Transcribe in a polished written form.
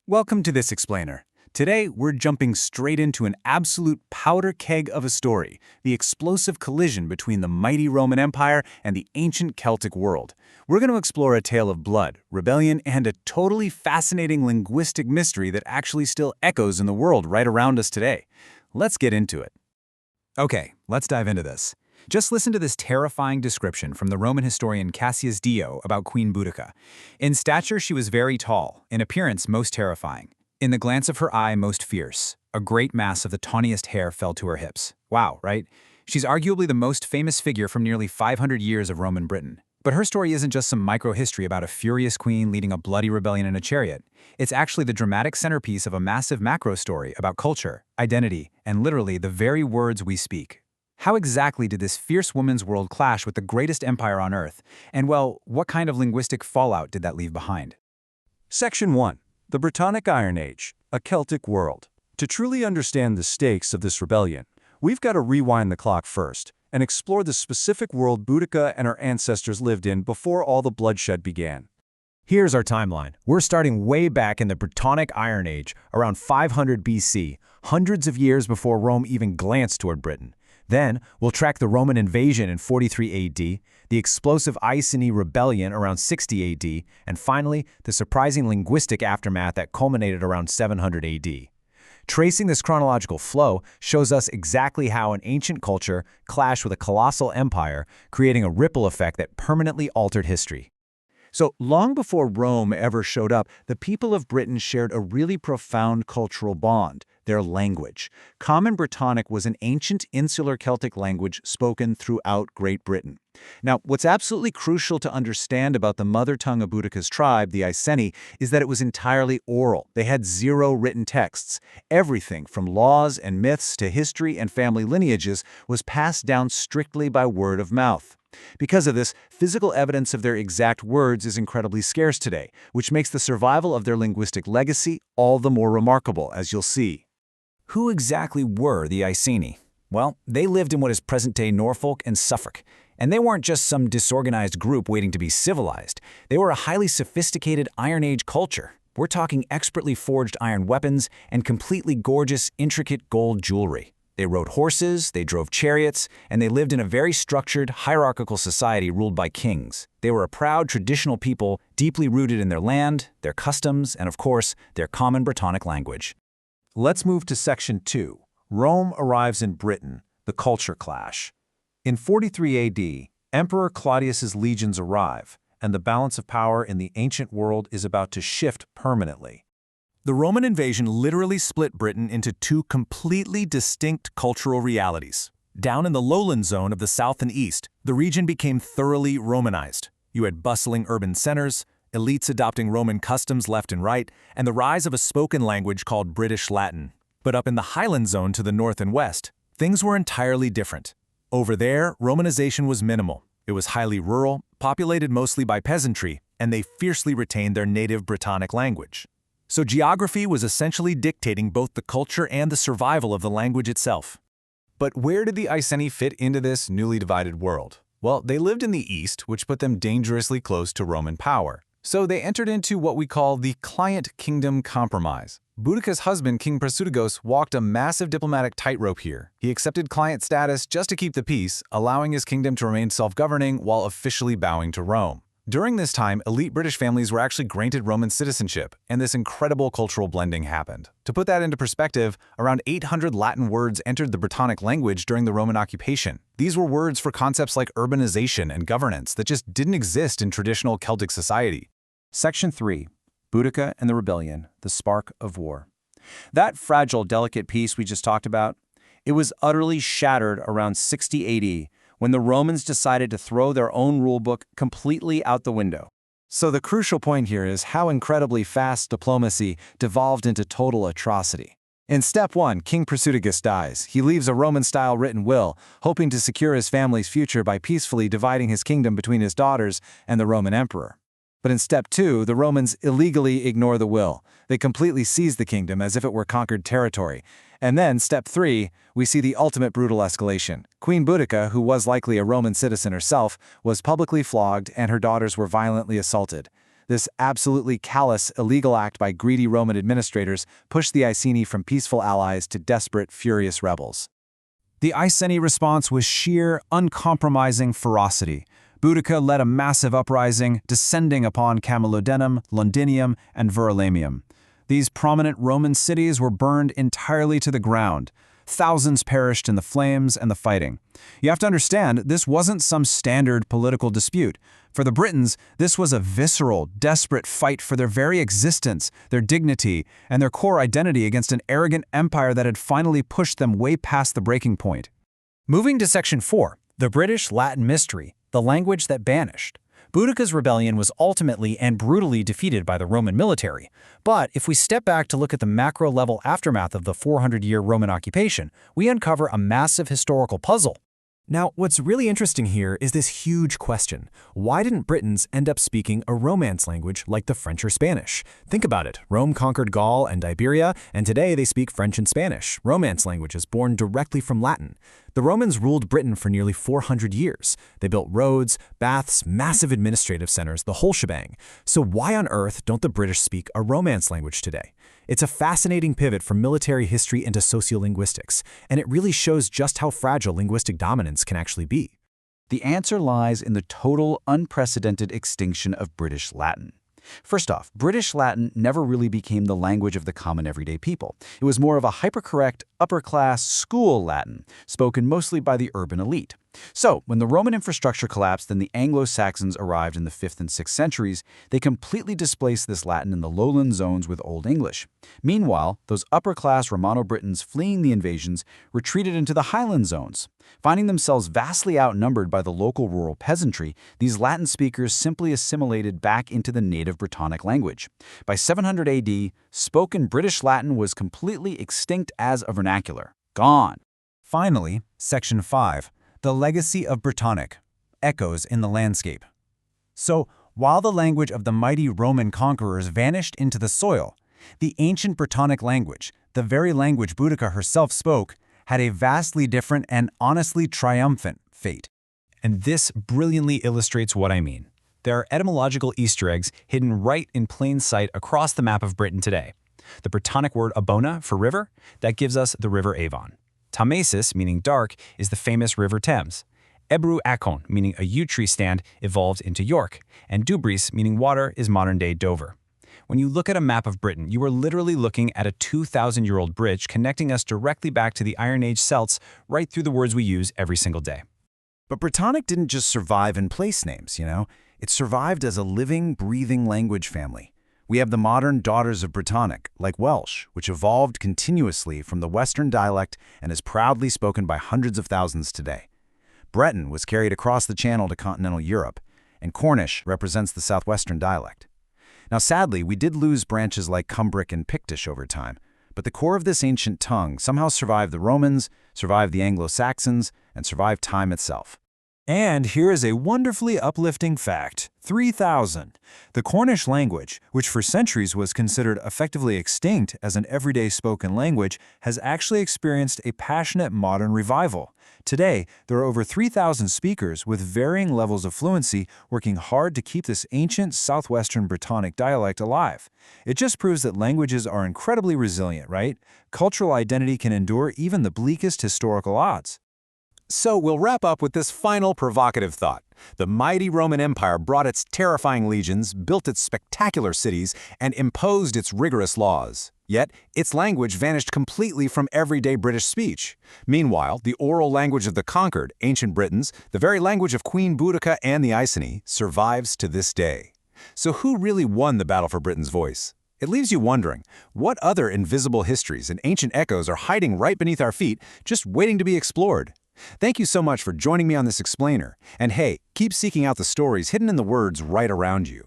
Welcome to this explainer. Today, we're jumping straight into an absolute powder keg of a story, the explosive collision between the mighty Roman Empire and the ancient Celtic world. We're going to explore a tale of blood, rebellion, and a totally fascinating linguistic mystery that actually still echoes in the world right around us today. Let's get into it. Okay, let's dive into this. Just listen to this terrifying description from the Roman historian Cassius Dio about Queen Boudica. In stature, she was very tall, in appearance most terrifying. In the glance of her eye, most fierce. A great mass of the tawniest hair fell to her hips. Wow, right? She's arguably the most famous figure from nearly 500 years of Roman Britain. But her story isn't just some micro-history about a furious queen leading a bloody rebellion in a chariot. It's actually the dramatic centerpiece of a massive macro story about culture, identity, and literally the very words we speak. How exactly did this fierce woman's world clash with the greatest empire on Earth? And well, what kind of linguistic fallout did that leave behind? Section 1. The Brittonic Iron Age, a Celtic world. To truly understand the stakes of this rebellion, we've got to rewind the clock first and explore the specific world Boudica and her ancestors lived in before all the bloodshed began. Here's our timeline. We're starting way back in the Brittonic Iron Age, around 500 BC, hundreds of years before Rome even glanced toward Britain. Then, we'll track the Roman invasion in 43 AD, the explosive Iceni rebellion around 60 AD, and finally, the surprising linguistic aftermath that culminated around 700 AD. Tracing this chronological flow shows us exactly how an ancient culture clashed with a colossal empire, creating a ripple effect that permanently altered history. So, long before Rome ever showed up, the people of Britain shared a really profound cultural bond, their language. Common Brittonic was an ancient insular Celtic language spoken throughout Great Britain. Now, what's absolutely crucial to understand about the mother tongue of Boudica's tribe, the Iceni, is that it was entirely oral. They had zero written texts. Everything from laws and myths to history and family lineages was passed down strictly by word of mouth. Because of this, physical evidence of their exact words is incredibly scarce today, which makes the survival of their linguistic legacy all the more remarkable, as you'll see. Who exactly were the Iceni? Well, they lived in what is present-day Norfolk and Suffolk. And they weren't just some disorganized group waiting to be civilized. They were a highly sophisticated Iron Age culture. We're talking expertly forged iron weapons and completely gorgeous, intricate gold jewelry. They rode horses, they drove chariots, and they lived in a very structured, hierarchical society ruled by kings. They were a proud, traditional people, deeply rooted in their land, their customs, and of course, their common Brittonic language. Let's move to Section 2. Rome arrives in Britain, the culture clash. In 43 AD, Emperor Claudius's legions arrive, and the balance of power in the ancient world is about to shift permanently. The Roman invasion literally split Britain into two completely distinct cultural realities. Down in the lowland zone of the south and east, the region became thoroughly Romanized. You had bustling urban centers, elites adopting Roman customs left and right, and the rise of a spoken language called British Latin. But up in the highland zone to the north and west, things were entirely different. Over there, Romanization was minimal. It was highly rural, populated mostly by peasantry, and they fiercely retained their native Brittonic language. So geography was essentially dictating both the culture and the survival of the language itself. But where did the Iceni fit into this newly divided world? Well, they lived in the east, which put them dangerously close to Roman power. So they entered into what we call the Client Kingdom Compromise. Boudica's husband, King Prasutagus, walked a massive diplomatic tightrope here. He accepted client status just to keep the peace, allowing his kingdom to remain self-governing while officially bowing to Rome. During this time, elite British families were actually granted Roman citizenship, and this incredible cultural blending happened. To put that into perspective, around 800 Latin words entered the Brittonic language during the Roman occupation. These were words for concepts like urbanization and governance that just didn't exist in traditional Celtic society. Section 3. Boudica and the Rebellion, the Spark of War. That fragile, delicate peace we just talked about, it was utterly shattered around 60 AD, when the Romans decided to throw their own rulebook completely out the window. So the crucial point here is how incredibly fast diplomacy devolved into total atrocity. In step 1, King Prasutagus dies. He leaves a Roman-style written will, hoping to secure his family's future by peacefully dividing his kingdom between his daughters and the Roman emperor. But in step 2, the Romans illegally ignore the will. They completely seize the kingdom as if it were conquered territory. And then, step 3, we see the ultimate brutal escalation. Queen Boudica, who was likely a Roman citizen herself, was publicly flogged and her daughters were violently assaulted. This absolutely callous, illegal act by greedy Roman administrators pushed the Iceni from peaceful allies to desperate, furious rebels. The Iceni response was sheer, uncompromising ferocity. Boudica led a massive uprising, descending upon Camalodunum, Londinium, and Verulamium. These prominent Roman cities were burned entirely to the ground. Thousands perished in the flames and the fighting. You have to understand, this wasn't some standard political dispute. For the Britons, this was a visceral, desperate fight for their very existence, their dignity, and their core identity against an arrogant empire that had finally pushed them way past the breaking point. Moving to Section 4, the British Latin Mystery, the language that banished. Boudica's rebellion was ultimately and brutally defeated by the Roman military. But if we step back to look at the macro-level aftermath of the 400-year Roman occupation, we uncover a massive historical puzzle. Now, what's really interesting here is this huge question. Why didn't Britons end up speaking a Romance language like the French or Spanish? Think about it. Rome conquered Gaul and Iberia, and today they speak French and Spanish, Romance languages born directly from Latin. The Romans ruled Britain for nearly 400 years. They built roads, baths, massive administrative centers, the whole shebang. So why on earth don't the British speak a Romance language today? It's a fascinating pivot from military history into sociolinguistics, and it really shows just how fragile linguistic dominance can actually be. The answer lies in the total, unprecedented extinction of British Latin. First off, British Latin never really became the language of the common everyday people. It was more of a hypercorrect, upper-class school Latin, spoken mostly by the urban elite. So, when the Roman infrastructure collapsed and the Anglo-Saxons arrived in the 5th and 6th centuries, they completely displaced this Latin in the lowland zones with Old English. Meanwhile, those upper-class Romano-Britons fleeing the invasions retreated into the highland zones. Finding themselves vastly outnumbered by the local rural peasantry, these Latin speakers simply assimilated back into the native Brittonic language. By 700 AD, spoken British Latin was completely extinct as a vernacular. Gone. Finally, Section 5. The legacy of Brittonic, echoes in the landscape. So, while the language of the mighty Roman conquerors vanished into the soil, the ancient Brittonic language, the very language Boudica herself spoke, had a vastly different and honestly triumphant fate. And this brilliantly illustrates what I mean. There are etymological Easter eggs hidden right in plain sight across the map of Britain today. The Brittonic word abona for river, that gives us the river Avon. Tamesis, meaning dark, is the famous River Thames. Ebru Akon, meaning a yew tree stand, evolved into York. And Dubris, meaning water, is modern-day Dover. When you look at a map of Britain, you are literally looking at a 2,000-year-old bridge connecting us directly back to the Iron Age Celts right through the words we use every single day. But Brittonic didn't just survive in place names, It survived as a living, breathing language family. We have the modern daughters of Brittonic, like Welsh, which evolved continuously from the Western dialect and is proudly spoken by hundreds of thousands today. Breton was carried across the Channel to continental Europe, and Cornish represents the southwestern dialect. Now, sadly, we did lose branches like Cumbric and Pictish over time, but the core of this ancient tongue somehow survived the Romans, survived the Anglo-Saxons, and survived time itself. And here is a wonderfully uplifting fact. 3000. The Cornish language, which for centuries was considered effectively extinct as an everyday spoken language, has actually experienced a passionate modern revival. Today, there are over 3,000 speakers with varying levels of fluency working hard to keep this ancient southwestern Brittonic dialect alive. It just proves that languages are incredibly resilient, right? Cultural identity can endure even the bleakest historical odds. So we'll wrap up with this final provocative thought. The mighty Roman Empire brought its terrifying legions, built its spectacular cities, and imposed its rigorous laws. Yet, its language vanished completely from everyday British speech. Meanwhile, the oral language of the conquered, ancient Britons, the very language of Queen Boudica and the Iceni, survives to this day. So who really won the battle for Britain's voice? It leaves you wondering, what other invisible histories and ancient echoes are hiding right beneath our feet, just waiting to be explored? Thank you so much for joining me on this explainer. And hey, keep seeking out the stories hidden in the words right around you.